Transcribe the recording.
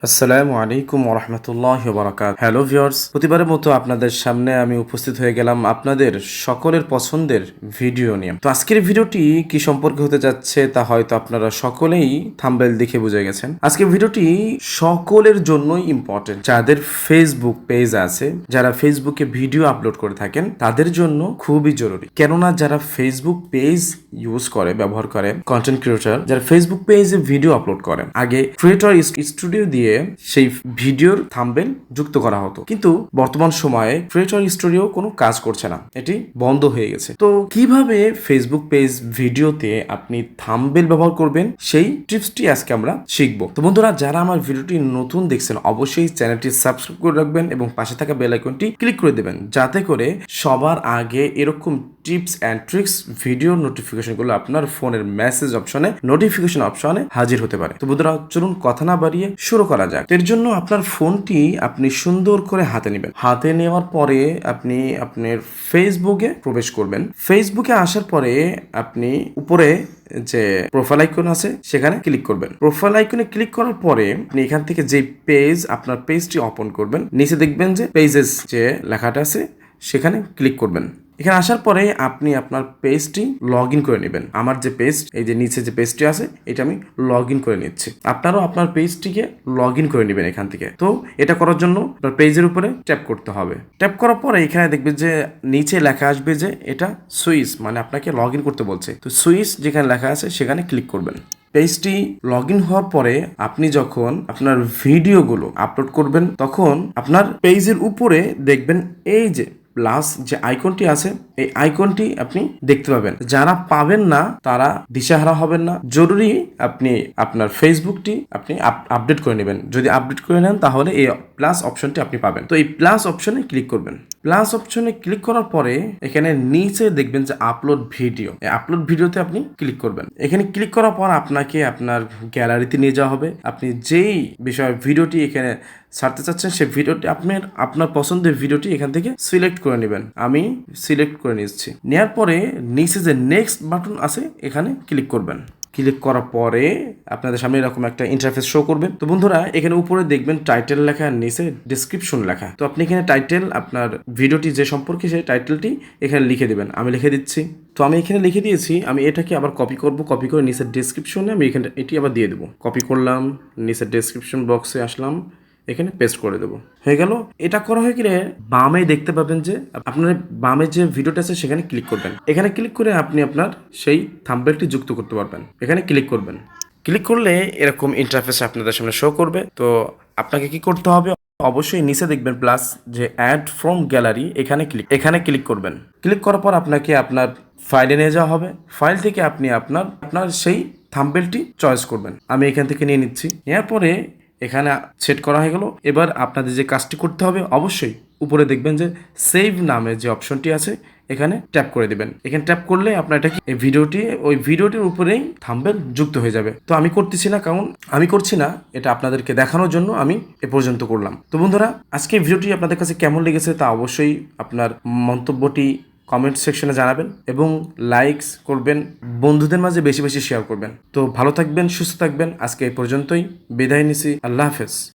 আসসালামু আলাইকুম ওরহমতুল্লাহ বারাকাত। হ্যালো ভিউয়ার্স, প্রতিবারের মতো আপনাদের সামনে আমি উপস্থিত হয়ে গেলাম আপনাদের সকলের পছন্দের ভিডিও নিয়ে। তো আজকের ভিডিওটি কি সম্পর্কে হতে যাচ্ছে তা হয়তো আপনারা সকলেই থাম্বনেল দেখে বুঝে গেছেন। আজকের ভিডিওটি সকলের জন্যই ইম্পর্টেন্ট। যাদের ফেসবুক পেজ আছে, যারা ফেসবুকে ভিডিও আপলোড করে থাকেন, তাদের জন্য খুবই জরুরি। কেননা যারা ফেসবুক পেজ ইউজ করে, ব্যবহার করে, কন্টেন্ট ক্রিয়েটর যারা ফেসবুক পেজে ভিডিও আপলোড করেন, আগে ক্রিয়েটর স্টুডিও দিয়ে সেই ভিডিওর থাম্বনেল যুক্ত করা হতো, কিন্তু বর্তমান সময়ে ক্রিয়েটর স্টুডিও কোনো কাজ করছে না, এটি বন্ধ হয়ে গেছে। তো কিভাবে ফেসবুক পেজ ভিডিওতে আপনি থাম্বনেল ব্যবহার করবেন সেই টিপসটি আজকে আমরা শিখবো। তো বন্ধুরা, যারা আমার ভিডিওটি নতুন দেখছেন অবশ্যই চ্যানেলটি সাবস্ক্রাইব করে রাখবেন এবং পাশে থাকা বেল আইকনটি ক্লিক করে দেবেন, যাতে করে সবার আগে এরকম টিপস অ্যান্ড ট্রিক্স ভিডিও নোটিফিকেশনগুলো আপনার ফোনের মেসেজ অপশনে, নোটিফিকেশন অপশনে হাজির হতে পারে। তো বন্ধুরা, চলুন কথা না বাড়িয়ে শুরু করা যাক। এর জন্য আপনার ফোনটি আপনি সুন্দর করে হাতে নেবেন। হাতে নেওয়ার পরে আপনি আপনার ফেসবুকে প্রবেশ করবেন। ফেসবুকে আসার পরে আপনি উপরে যে প্রোফাইল আইকন আছে সেখানে ক্লিক করবেন। প্রোফাইল আইকনে ক্লিক করার পরে আপনি এখান থেকে যে পেজ, আপনার পেজটি ওপেন করবেন, নিচে দেখবেন যে পেজেস যে লেখাটা আছে সেখানে ক্লিক করবেন। এখানে আসার পরে আপনি আপনার পেজটি লগ ইন করে নেবেন। আমার যে পেজ, এই যে নিচে যে পেজটি আছে, এটা আমি লগ ইন করে নিচ্ছি। আপনারাও আপনার পেজটিকে লগ ইন করে নেবেন এখান থেকে। তো এটা করার জন্য আপনার পেজের উপরে ট্যাপ করতে হবে। ট্যাপ করার পরে এখানে দেখবেন যে নিচে লেখা আসবে যে এটা সুইচ, মানে আপনাকে লগ ইন করতে বলছে। তো সুইচ যেখানে লেখা আছে সেখানে ক্লিক করবেন। পেজটি লগ ইন হওয়ার পরে আপনি যখন আপনার ভিডিওগুলো আপলোড করবেন, তখন আপনার পেজের উপরে দেখবেন এই যে প্লাস যে আইকনটি আছে, এই আইকনটি আপনি দেখতে পাবেন। যারা পাবেন না তারা দিশাহারা হবেন না, জরুরি আপনি আপনার ফেসবুকটি আপনি আপডেট করে নেবেন। যদি আপডেট করে নেন তাহলে এই প্লাস অপশনটি আপনি পাবেন। তো এই প্লাস অপশনে ক্লিক করবেন। প্লাস অপশনে ক্লিক করার পরে এখানে নিচে দেখবেন যে আপলোড ভিডিও, এই আপলোড ভিডিওতে আপনি ক্লিক করবেন। এখানে ক্লিক করার পর আপনাকে আপনার গ্যালারিতে নিয়ে যাওয়া হবে। আপনি যেই বিষয় ভিডিওটি এখানে ছাড়তে চাচ্ছেন সেই ভিডিওটি আপনার পছন্দের ভিডিওটি এখান থেকে সিলেক্ট করে নেবেন। আমি সিলেক্ট করে নিচ্ছি। নেওয়ার পরে নিচে যে নেক্সট বাটন আছে এখানে ক্লিক করবেন। ক্লিক করার পরে আপনাদের সামনে এরকম একটা ইন্টারফেস শো করবে। তো বন্ধুরা, এখানে উপরে দেখবেন টাইটেল লেখা আর নিচে ডেসক্রিপশন লেখা। তো আপনি এখানে টাইটেল, আপনার ভিডিওটি যে সম্পর্কে সেই টাইটেলটি এখানে লিখে দেবেন। আমি লিখে দিচ্ছি। তো আমি এখানে লিখে দিয়েছি। আমি এটাকে আবার কপি করব। কপি করে নিচের ডেসক্রিপশনে আমি এখানে এটি আবার দিয়ে দেবো। কপি করলাম, নিচের ডেসক্রিপশন বক্সে আসলাম, এখানে পেস্ট করে দেবো। হয়ে গেল। এটা করা হয়ে গেলে বামে দেখতে পাবেন যে আপনার বামে যে ভিডিওটা আছে সেখানে ক্লিক করবেন। এখানে ক্লিক করে আপনি আপনার সেই থাম্বনেলটি যুক্ত করতে পারবেন। এখানে ক্লিক করবেন। ক্লিক করলে এরকম ইন্টারফেস আপনাদের সামনে শো করবে। তো আপনাকে কি করতে হবে, অবশ্যই নিচে দেখবেন প্লাস যে অ্যাড ফ্রম গ্যালারি, এখানে ক্লিক করবেন। ক্লিক করার পর আপনাকে আপনার ফাইলে নিয়ে যাওয়া হবে। ফাইল থেকে আপনি আপনার সেই থাম্বনেলটি চয়েস করবেন। আমি এখান থেকে নিয়ে নিচ্ছি। নেওয়ার পরে এখানে সেট করা হয়ে গেল। এবার আপনাদের যে কাজটি করতে হবে, অবশ্যই উপরে দেখবেন যে সেভ নামে যে অপশনটি আছে এখানে ট্যাপ করে দিবেন। এখানে ট্যাপ করলে আপনার এটা কি এই ভিডিওটির উপরেই থাম্বনেল যুক্ত হয়ে যাবে। তো আমি করতেছি না, কারণ আমি করছি না, এটা আপনাদেরকে দেখানোর জন্য আমি এ পর্যন্ত করলাম। তো বন্ধুরা, আজকে ভিডিওটি আপনাদের কাছে কেমন লেগেছে তা অবশ্যই আপনার মন্তব্যটি কমেন্ট সেকশনে জানাবেন এবং লাইকস করবেন, বন্ধুদের মাঝে বেশি বেশি শেয়ার করবেন। তো ভালো থাকবেন, সুস্থ থাকবেন। আজকে এই পর্যন্তই, বিদায় নিছি। আল্লাহ হাফেজ।